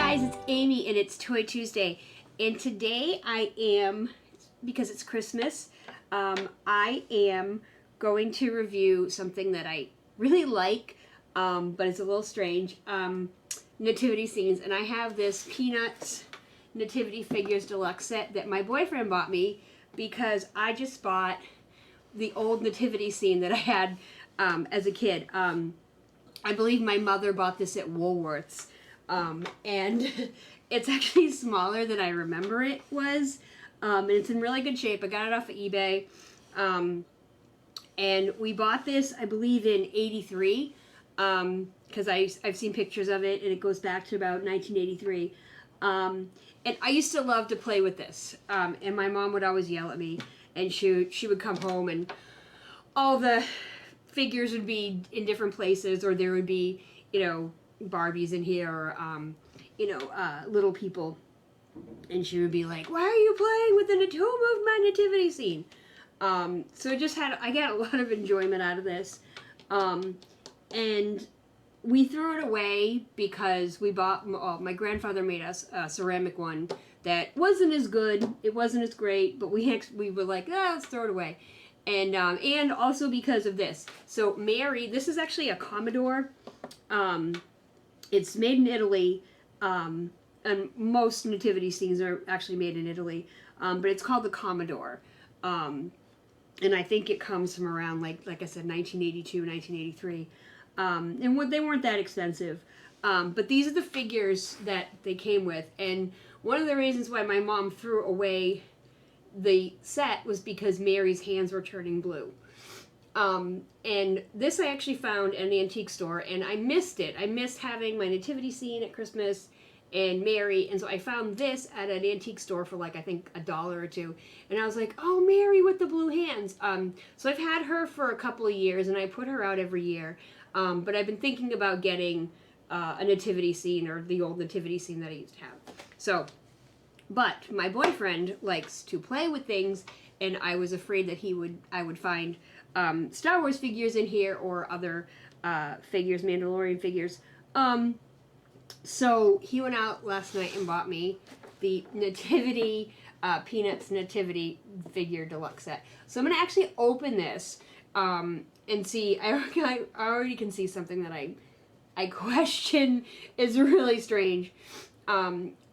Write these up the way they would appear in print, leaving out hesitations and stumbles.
guys, it's Amy and it's Toy Tuesday, and today I am, because it's Christmas, I am going to review something that I really like, but it's a little strange, nativity scenes. And I have this Peanuts Nativity Figures Deluxe set that my boyfriend bought me because I just bought the old nativity scene that I had as a kid. I believe my mother bought this at Woolworths. And it's actually smaller than I remember it was. And it's in really good shape. I got it off of eBay. And we bought this, I believe, in 83. Because I've seen pictures of it, and it goes back to about 1983. And I used to love to play with this. And my mom would always yell at me. And she would come home, and all the figures would be in different places, or there would be, Barbies in here, or little people, and she would be like, "Why are you playing with the tomb of my nativity scene?" So I got a lot of enjoyment out of this, and we threw it away because my grandfather made us a ceramic one that wasn't as good, it wasn't as great, but we were like, let's throw it away. And also because of this. So Mary, this is actually a Commodore. It's made in Italy, and most nativity scenes are actually made in Italy, but it's called the Commodore. And I think it comes from around, like I said, 1982, 1983. And they weren't that expensive. But these are the figures that they came with. And one of the reasons why my mom threw away the set was because Mary's hands were turning blue. And this I actually found in an antique store, and I missed it. I missed having my nativity scene at Christmas and Mary, and so I found this at an antique store for I think $1 or $2, and I was like, oh, Mary with the blue hands. So I've had her for a couple of years, and I put her out every year, but I've been thinking about getting a nativity scene, or the old nativity scene that I used to have. But my boyfriend likes to play with things, and I was afraid that I would find Star Wars figures in here, or other figures, Mandalorian figures. So he went out last night and bought me the Nativity, Peanuts Nativity Figure Deluxe set. So I'm going to actually open this and see. I already can see something that I question is really strange.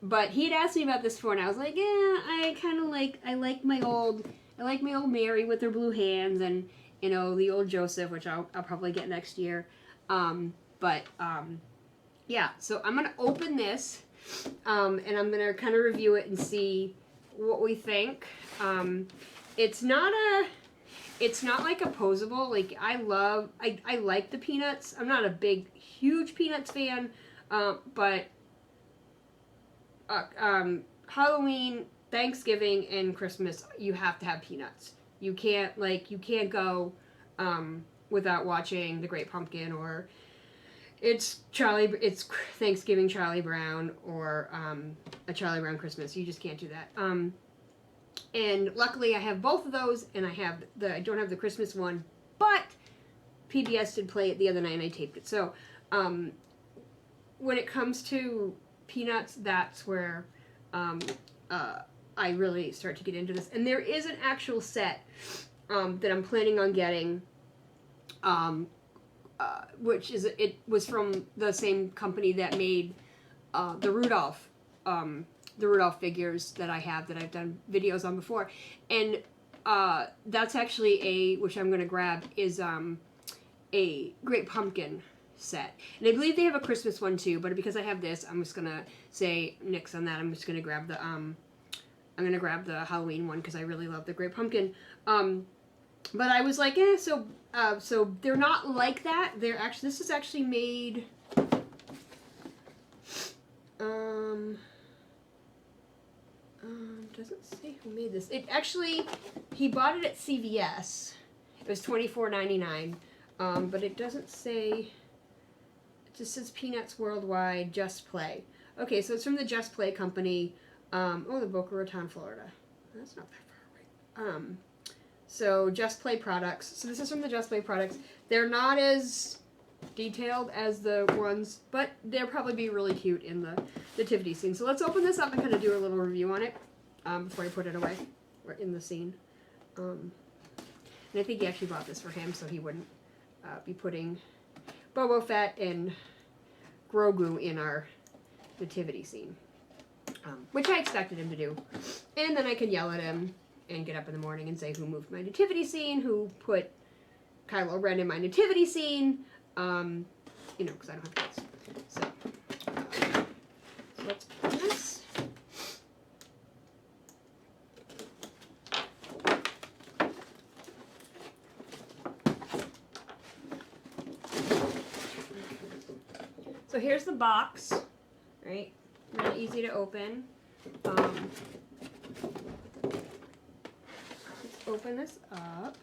But he had asked me about this before, and I was like, yeah, I like my old Mary with her blue hands, and the old Joseph, which I'll probably get next year. Yeah, so I'm gonna open this, and I'm gonna kind of review it and see what we think. It's not like a posable. Like I like the Peanuts. I'm not a huge Peanuts fan, but Halloween, Thanksgiving, and Christmas, you have to have Peanuts. You can't go without watching The Great Pumpkin, or it's Thanksgiving Charlie Brown, or a Charlie Brown Christmas. You just can't do that. And luckily I have both of those, and I don't have the Christmas one, but PBS did play it the other night and I taped it. So when it comes to Peanuts, that's where I really start to get into this. And there is an actual set that I'm planning on getting, which was from the same company that made the Rudolph figures that I've done videos on before. And that's actually which I'm going to grab, is a Great Pumpkin set. And I believe they have a Christmas one too, but because I have this, I'm just gonna say nix on that. I'm just gonna grab the Halloween one because I really love the Great Pumpkin. But I was like, so they're not like that. This is actually made doesn't say who made this. He bought it at CVS. It was $24.99. But it doesn't say. It just says Peanuts Worldwide, Just Play. Okay, so it's from the Just Play company. The Boca Raton, Florida. That's not that far away. So Just Play products. So this is from the Just Play products. They're not as detailed as the ones, but they'll probably be really cute in the nativity scene. So let's open this up and kind of do a little review on it before I put it away, or in the scene. And I think he actually bought this for him so he wouldn't be putting Boba Fett and Grogu in our nativity scene, which I expected him to do. And then I can yell at him and get up in the morning and say who moved my nativity scene, who put Kylo Ren in my nativity scene, you know, because I don't have kids. So let's open this. So here's the box, right? Really easy to open. Let's open this up.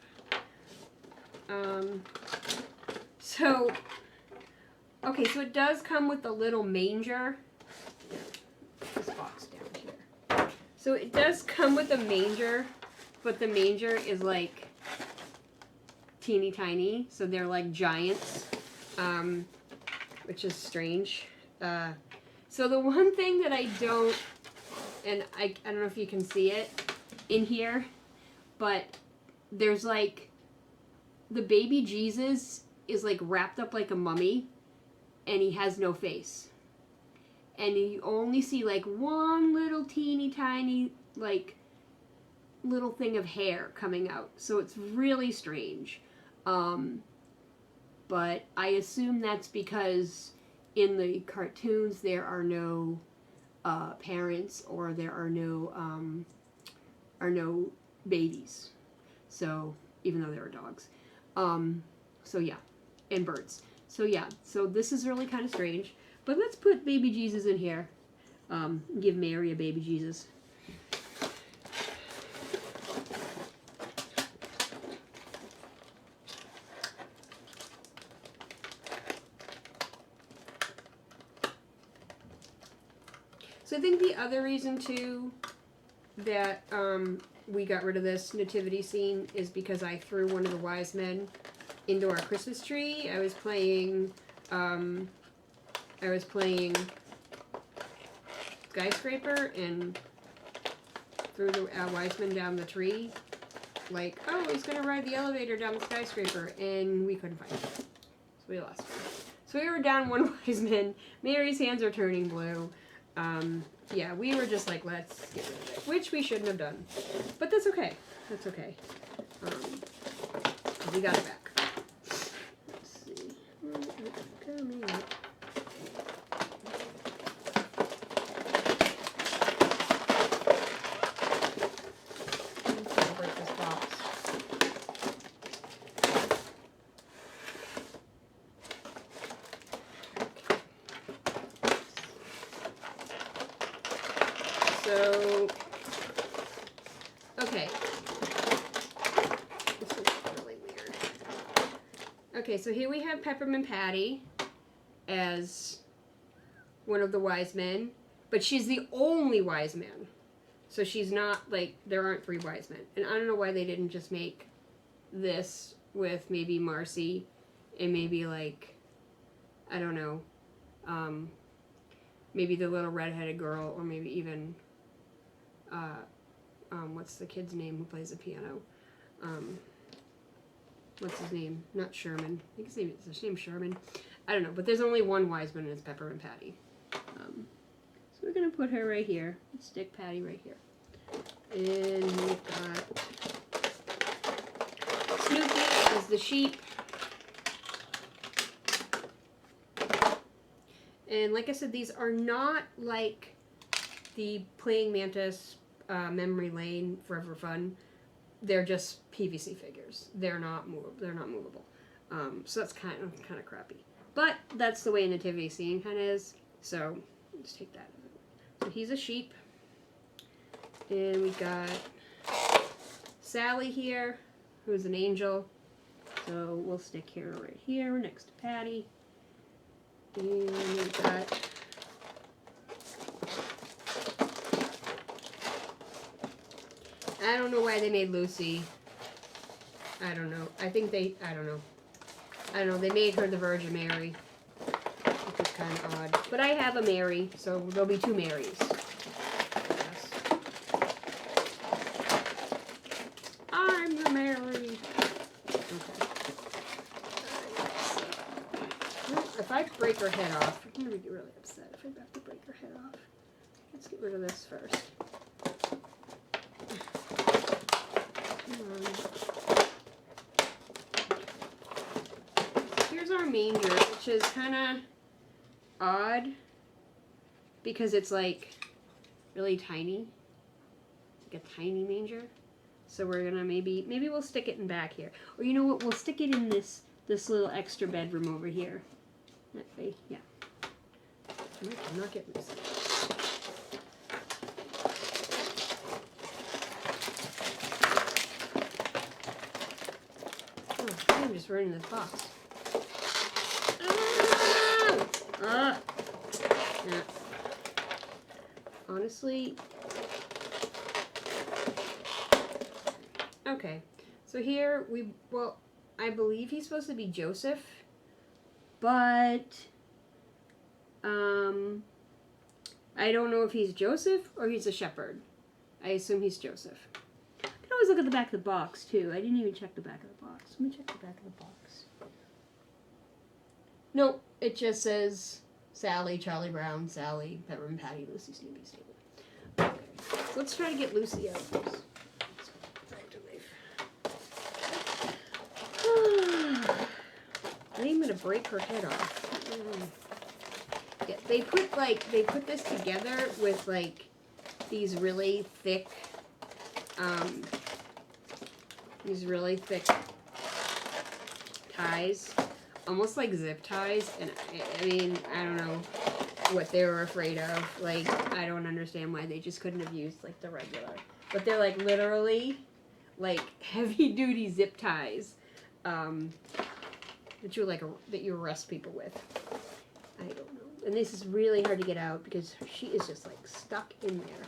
Okay, so it does come with a little manger. This box down here. So it does come with a manger, but the manger is like teeny tiny, so they're like giants, which is strange. So the one thing that I don't, and I don't know if you can see it in here, but there's like, the baby Jesus is like wrapped up like a mummy, and he has no face. And you only see like one little teeny tiny like little thing of hair coming out. So it's really strange. But I assume that's because in the cartoons there are no parents, or there are no babies. So even though there are dogs. So yeah, and birds. So yeah, so this is really kind of strange. But let's put baby Jesus in here. Give Mary a baby Jesus. So I think the other reason too that we got rid of this nativity scene is because I threw one of the wise men into our Christmas tree. I was playing Skyscraper and threw the wise man down the tree. Like, oh, he's gonna ride the elevator down the skyscraper, and we couldn't find him. So we lost him. So we were down one wise man. Mary's hands are turning blue. Yeah, we were just like, let's get rid of it, which we shouldn't have done. But that's okay. That's okay. We got it back. Let's see. Coming up. Break this box. So, okay. This is really weird. Okay, so here we have Peppermint Patty as one of the wise men, but she's the only wise man. So she's not, like, there aren't 3 wise men. And I don't know why they didn't just make this with maybe Marcy and maybe, like, I don't know, maybe the little redheaded girl, or maybe even, what's the kid's name who plays the piano? What's his name? Not Sherman. I think his name's Sherman. I don't know, but there's only one wise man, and it's Peppermint Patty. So we're going to put her right here. Stick Patty right here. And we've got Snoopy is the sheep. And like I said, these are not like the Playing Mantis Memory Lane Forever Fun. They're just PVC figures. They're not movable. So that's kind of crappy. But that's the way a nativity scene kind of is. So let's take that. So he's a sheep. And we got Sally here, who's an angel. So we'll stick her right here next to Patty. And we've got I don't know why they made Lucy. I don't know. I don't know. I don't know, they made her the Virgin Mary, which is kind of odd. But I have a Mary, so there'll be 2 Marys. I'm the Mary. Okay. If I break her head off, I'm going to get really upset if I have to break her head off. Let's get rid of this first. Here's our manger, which is kind of odd because it's like really tiny, like a tiny manger. So we're gonna maybe we'll stick it in back here, or you know what? We'll stick it in this little extra bedroom over here. That way, yeah. I'm not getting this. Oh, I'm just ruining this box. Ah! Yeah. Honestly. Okay. So here I believe he's supposed to be Joseph, but I don't know if he's Joseph or he's a shepherd. I assume he's Joseph. I can always look at the back of the box too. I didn't even check the back of the box. Let me check the back of the box. Nope, it just says Sally, Charlie Brown, Sally, Peppermint Patty, Lucy, Snoopy, Stable. Okay, so let's try to get Lucy out of this. I'm gonna break her head off. Yeah, they put this together with like these really thick ties, almost like zip ties, and I mean, I don't know what they were afraid of. Like, I don't understand why they just couldn't have used like the regular, but they're like literally like heavy duty zip ties that you arrest people with. I don't know. And this is really hard to get out because she is just like stuck in there.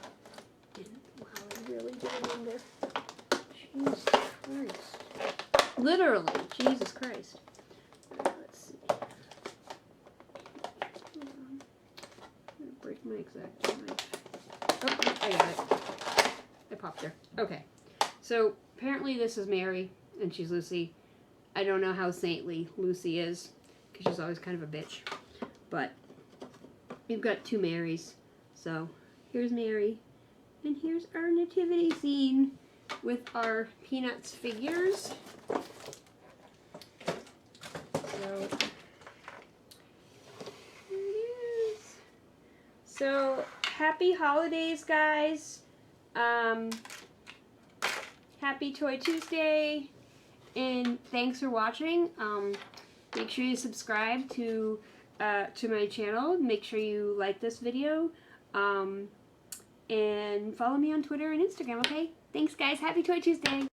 And wow, I really did remember. Jesus Christ. Literally, Jesus Christ. Let's see. I'm gonna break my X-Acto knife. Oh, I got it. I popped her. Okay. So apparently this is Mary and she's Lucy. I don't know how saintly Lucy is because she's always kind of a bitch. But we've got 2 Marys. So here's Mary. And here's our nativity scene with our Peanuts figures. So here it is. So happy holidays, guys. Happy Toy Tuesday. And thanks for watching. Make sure you subscribe to my channel. Make sure you like this video. And follow me on Twitter and Instagram, okay? Thanks, guys. Happy Toy Tuesday.